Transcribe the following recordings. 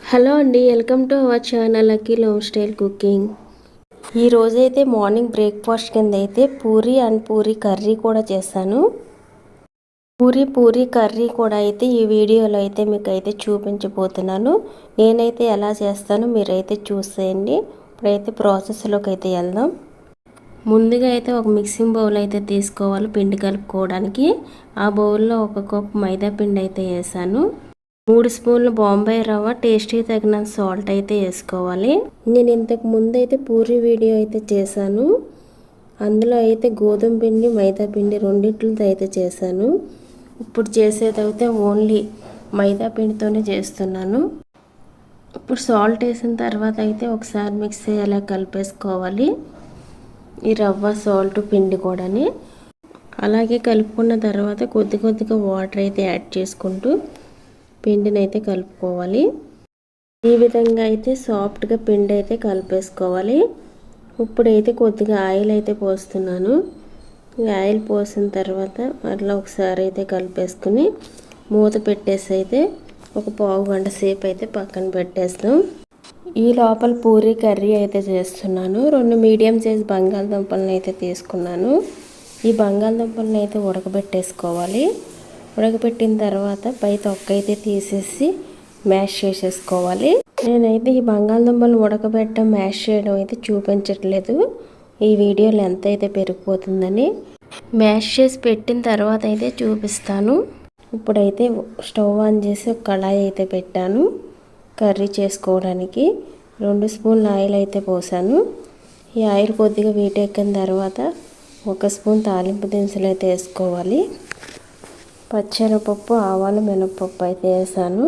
Hello అండి, welcome to our channel Akhil home style cooking. ఈ రోజైతే మార్నింగ్ బ్రేక్ఫాస్ట్ కింద అయితే పూరీ అండ్ పూరీ కర్రీ కూడా చేశాను. పూరీ కర్రీ కూడా అయితే ఈ వీడియోలో అయితే మీకు అయితే చూపించబోతున్నాను. నేనైతే ఎలా చేస్తానో మీరైతే చూసేయండి. ఇప్పుడైతే ప్రాసెస్లోకి అయితే వెళ్దాం. ముందుగా అయితే ఒక మిక్సింగ్ బౌల్ అయితే తీసుకోవాలి పిండి కలుపుకోవడానికి. ఆ బౌల్లో ఒక కప్ మైదా పిండి అయితే వేసాను. 3 స్పూన్లు బాంబే రవ్వ, టేస్ట్కి తగినంత సాల్ట్ అయితే వేసుకోవాలి. నేను ఇంతకు ముందు అయితే పూరీ వీడియో అయితే చేశాను. అందులో అయితే గోధుమ పిండి మైదా పిండి రెండిట్లతో అయితే చేశాను. ఇప్పుడు చేసేదైతే ఓన్లీ మైదా పిండితోనే చేస్తున్నాను. ఇప్పుడు సాల్ట్ వేసిన తర్వాత అయితే ఒకసారి మిక్స్ అయ్యేలా కలిపేసుకోవాలి. ఈ రవ్వ సాల్ట్ పిండి కూడాని అలాగే కలుపుకున్న తర్వాత కొద్దిగా వాటర్ అయితే యాడ్ చేసుకుంటూ పిండిని అయితే కలుపుకోవాలి. ఈ విధంగా అయితే సాఫ్ట్గా పిండి అయితే కలిపేసుకోవాలి. ఇప్పుడైతే కొద్దిగా ఆయిల్ అయితే పోస్తున్నాను. ఆయిల్ పోసిన తర్వాత అట్లా ఒకసారి అయితే కలిపేసుకుని మూత పెట్టేసి అయితే ఒక పావు గంట సేపు అయితే పక్కన పెట్టేస్తాం. ఈ లోపల పూరీ కర్రీ అయితే చేస్తున్నాను. 2 మీడియం సైజ్ బంగాళదుంపలను అయితే తీసుకున్నాను. ఈ బంగాళదుంపలను అయితే ఉడకబెట్టేసుకోవాలి. ఉడకబెట్టిన తర్వాత పై తొక్క అయితే తీసేసి మ్యాష్ చేసేసుకోవాలి. నేనైతే ఈ బంగాళదుంపలు ఉడకబెట్టడం మ్యాష్ చేయడం అయితే చూపించట్లేదు. ఈ వీడియో లెంత్ అయితే పెరిగిపోతుందని మ్యాష్ చేసి పెట్టిన తర్వాత అయితే చూపిస్తాను. ఇప్పుడైతే స్టవ్ ఆన్ చేసి ఒక కళాయి అయితే పెట్టాను. కర్రీ చేసుకోవడానికి 2 స్పూన్ల ఆయిల్ అయితే పోసాను. ఈ ఆయిల్ కొద్దిగా వీటెక్కిన తర్వాత 1 స్పూన్ తాలింపు దినుసులు అయితే వేసుకోవాలి. పచ్చెనపప్పు, ఆవాలు, మినపప్పు అయితే వేసాను.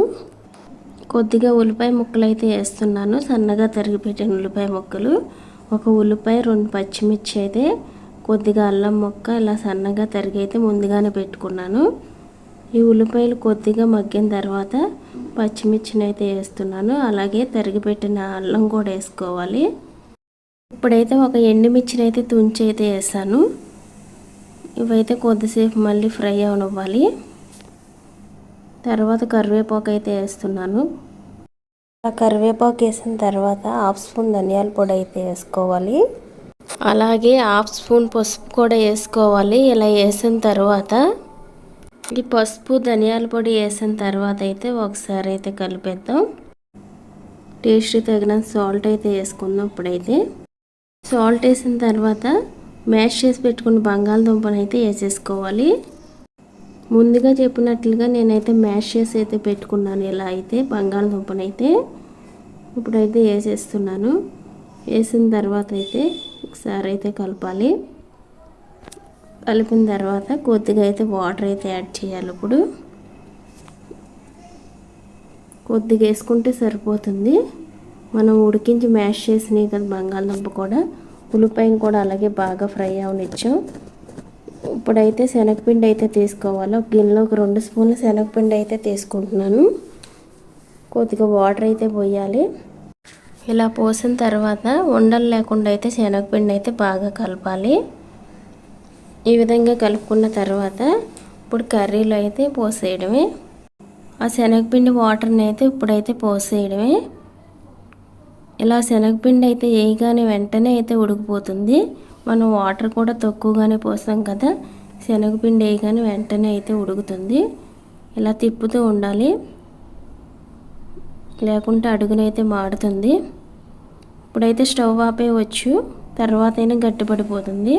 కొద్దిగా ఉల్లిపాయ ముక్కలు అయితే వేస్తున్నాను. సన్నగా తరిగి పెట్టిన ఉల్లిపాయ ముక్కలు, 1 ఉల్లిపాయ, 2 పచ్చిమిర్చి అయితే కొద్దిగా అల్లం ముక్క ఇలా సన్నగా తరిగి అయితే ముందుగానే పెట్టుకున్నాను. ఈ ఉల్లిపాయలు కొద్దిగా మగ్గిన తర్వాత పచ్చిమిర్చిని అయితే వేస్తున్నాను. అలాగే తరిగి పెట్టిన అల్లం కూడా వేసుకోవాలి. ఇప్పుడైతే ఒక ఎండుమిర్చిని అయితే తుంచి అయితే వేసాను. ఇవైతే కొద్దిసేపు మళ్ళీ ఫ్రై అవనివ్వాలి. తర్వాత కరివేపాకు అయితే వేస్తున్నాను. ఆ కరివేపాకు వేసిన తర్వాత 1/2 స్పూన్ ధనియాల పొడి అయితే వేసుకోవాలి. అలాగే 1/2 స్పూన్ పసుపు కూడా వేసుకోవాలి. ఇలా వేసిన తర్వాత ఈ పసుపు ధనియాల పొడి వేసిన తర్వాత అయితే ఒకసారి అయితే కలిపేద్దాం. టేస్ట్ తగినంత సాల్ట్ అయితే వేసుకుందాం. ఇప్పుడైతే సాల్ట్ వేసిన తర్వాత మ్యాష్ చేసి పెట్టుకున్న బంగాళదుంపను అయితే వేసేసుకోవాలి. ముందుగా చెప్పినట్లుగా నేనైతే మ్యాష్ చేసి అయితే పెట్టుకున్నాను. ఇలా అయితే బంగాళదుంపను అయితే ఇప్పుడైతే వేసేస్తున్నాను. వేసిన తర్వాత అయితే ఒకసారి అయితే కలపాలి. కలిపిన తర్వాత కొద్దిగా అయితే వాటర్ అయితే యాడ్ చేయాలి. ఇప్పుడు కొద్దిగా వేసుకుంటే సరిపోతుంది. మనం ఉడికించి మ్యాష్ చేసినాయి కదా బంగాళదుంప కూడా, ఉల్లిపాయను కూడా అలాగే బాగా ఫ్రై అవనిచ్చాం. ఇప్పుడైతే శనగపిండి అయితే తీసుకోవాలి. ఒక గిన్నెలోకి 2 స్పూన్ల శనగపిండి అయితే తీసుకుంటున్నాను. కొద్దిగా వాటర్ అయితే పోయాలి. ఇలా పోసిన తర్వాత ఉండలు లేకుండా అయితే శనగపిండి అయితే బాగా కలపాలి. ఈ విధంగా కలుపుకున్న తర్వాత ఇప్పుడు కర్రీలో అయితే పోసేయడమే. ఆ శనగపిండి వాటర్ని అయితే ఇప్పుడైతే పోసేయడమే. ఇలా శనగపిండి అయితే వేయగానే వెంటనే అయితే ఉడికిపోతుంది. మనం వాటర్ కూడా తక్కువగానే పోసాం కదా, శనగపిండి వేయగానే వెంటనే అయితే ఉడుకుతుంది. ఇలా తిప్పుతూ ఉండాలి, లేకుంటే అడుగునైతే మాడుతుంది. ఇప్పుడైతే స్టవ్ ఆపేయవచ్చు, తర్వాత అయినా గట్టిపడిపోతుంది.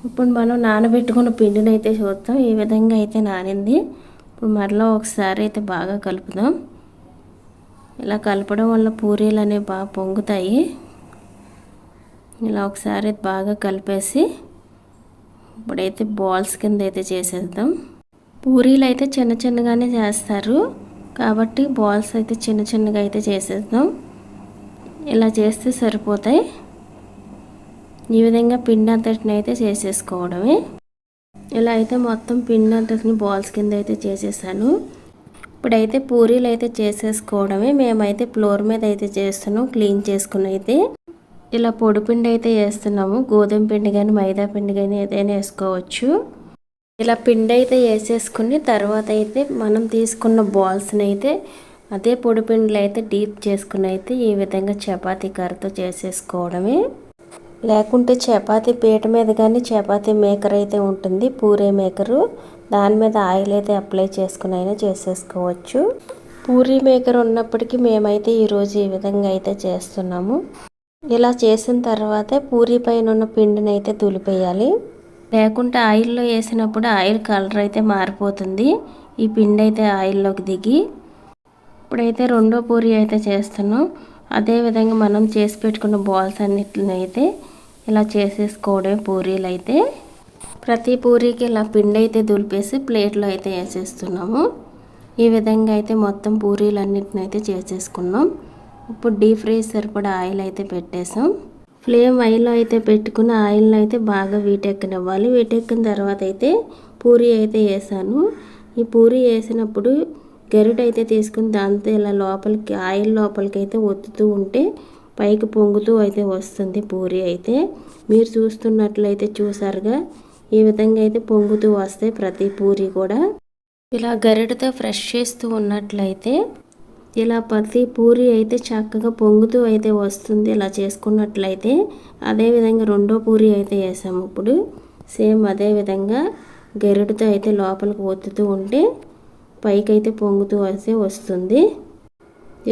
ఇప్పుడు మనం నానబెట్టుకున్న పిండిని అయితే చూద్దాం. ఈ విధంగా అయితే నానింది. ఇప్పుడు మరలా ఒకసారి అయితే బాగా కలుపుదాం. ఇలా కలపడం వల్ల పూరీలు అనేవి బాగా పొంగుతాయి. ఇలా ఒకసారి బాగా కలిపేసి ఇప్పుడైతే బాల్స్ కింద అయితే చేసేద్దాం. పూరీలు అయితే చిన్నగానే చేస్తారు కాబట్టి బాల్స్ అయితే చిన్నగా అయితే చేసేద్దాం. ఇలా చేస్తే సరిపోతాయి. ఈ విధంగా పిండి అంతటిని అయితే చేసేసుకోవడమే. ఇలా అయితే మొత్తం పిండి అంతటిని బాల్స్ కింద అయితే చేసేసాను. ఇప్పుడైతే పూరీలు అయితే చేసేసుకోవడమే. మేమైతే ఫ్లోర్ మీద అయితే చేస్తున్నాం, క్లీన్ చేసుకుని అయితే. ఇలా పొడి పిండి అయితే వేస్తున్నాము. గోధుమ పిండి కానీ మైదా పిండి కానీ ఏదైనా వేసుకోవచ్చు. ఇలా పిండి అయితే వేసేసుకుని తర్వాత అయితే మనం తీసుకున్న బాల్స్ని అయితే అదే పొడిపిండిలో అయితే డీప్ చేసుకుని అయితే ఈ విధంగా చపాతీ కర్రతో చేసేసుకోవడమే. లేకుంటే చపాతీ పీట మీద కానీ చపాతీ మేకర్ అయితే ఉంటుంది, పూరీ మేకరు, దాని మీద ఆయిల్ అయితే అప్లై చేసుకుని అయినా చేసేసుకోవచ్చు. పూరీ మేకర్ ఉన్నప్పటికీ మేమైతే ఈరోజు ఈ విధంగా అయితే చేస్తున్నాము. ఇలా చేసిన తర్వాతే పూరీ పైన ఉన్న పిండిని అయితే దులిపేయాలి. లేకుంటే ఆయిల్లో వేసినప్పుడు ఆయిల్ కలర్ అయితే మారిపోతుంది. ఈ పిండి అయితే ఆయిల్లోకి దిగి. ఇప్పుడైతే రెండో పూరీ అయితే చేస్తున్నాం. అదేవిధంగా మనం చేసి పెట్టుకున్న బాల్స్ అన్నిటిని అయితే ఇలా చేసేసుకోవడమే పూరీలు అయితే. ప్రతి పూరీకి ఇలా పిండి అయితే దులిపేసి ప్లేట్లో అయితే వేసేస్తున్నాము. ఈ విధంగా అయితే మొత్తం పూరీలన్నిటిని అయితే చేసేసుకున్నాం. ఇప్పుడు డీప్ ఫ్రై సరిపడా ఆయిల్ అయితే పెట్టేసాం. ఫ్లేమ్ ఆయిల్లో అయితే పెట్టుకుని ఆయిల్ని అయితే బాగా వీటెక్కనివ్వాలి. వీటెక్కిన తర్వాత అయితే పూరీ అయితే వేసాను. ఈ పూరీ వేసినప్పుడు గరిట అయితే తీసుకుని దాంతో ఇలా లోపలికి ఆయిల్ లోపలికి అయితే ఒత్తుతూ ఉంటే పైకి పొంగుతూ అయితే వస్తుంది పూరీ అయితే. మీరు చూస్తున్నట్లయితే చూసారుగా ఈ విధంగా అయితే పొంగుతూ వస్తాయి ప్రతి పూరీ కూడా. ఇలా గరిటతో ఫ్రెష్ చేస్తూ ఉన్నట్లయితే ఇలా ప్రతి పూరీ అయితే చక్కగా పొంగుతూ అయితే వస్తుంది. ఇలా చేసుకున్నట్లయితే అదేవిధంగా రెండో పూరీ అయితే వేసాము. ఇప్పుడు సేమ్ అదేవిధంగా గరిటతో అయితే లోపలికి ఒత్తుతూ ఉంటే పైకి అయితే పొంగుతూ అయితే వస్తుంది.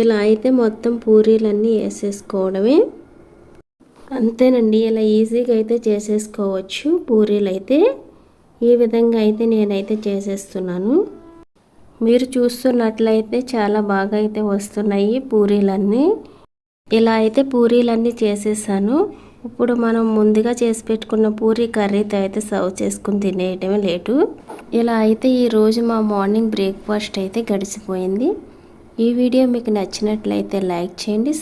ఇలా అయితే మొత్తం పూరీలన్నీ వేసేసుకోవడమే. అంతేనండి, ఇలా ఈజీగా అయితే చేసేసుకోవచ్చు పూరీలు అయితే. ఈ విధంగా అయితే నేనైతే చేసేస్తున్నాను. మీరు చూస్తున్నట్లయితే చాలా బాగా అయితే వస్తున్నాయి పూరీలన్నీ. ఇలా అయితే పూరీలన్నీ చేసేసాను. ఇప్పుడు మనం ముందుగా చేసి పెట్టుకున్న పూరీ కర్రీతో అయితే సర్వ్ చేసుకుని తినేయటమే లేటు. ఇలా అయితే ఈరోజు మా మార్నింగ్ బ్రేక్ఫాస్ట్ అయితే గడిచిపోయింది. ఈ వీడియో మీకు నచ్చినట్లయితే లైక్ చేయండి,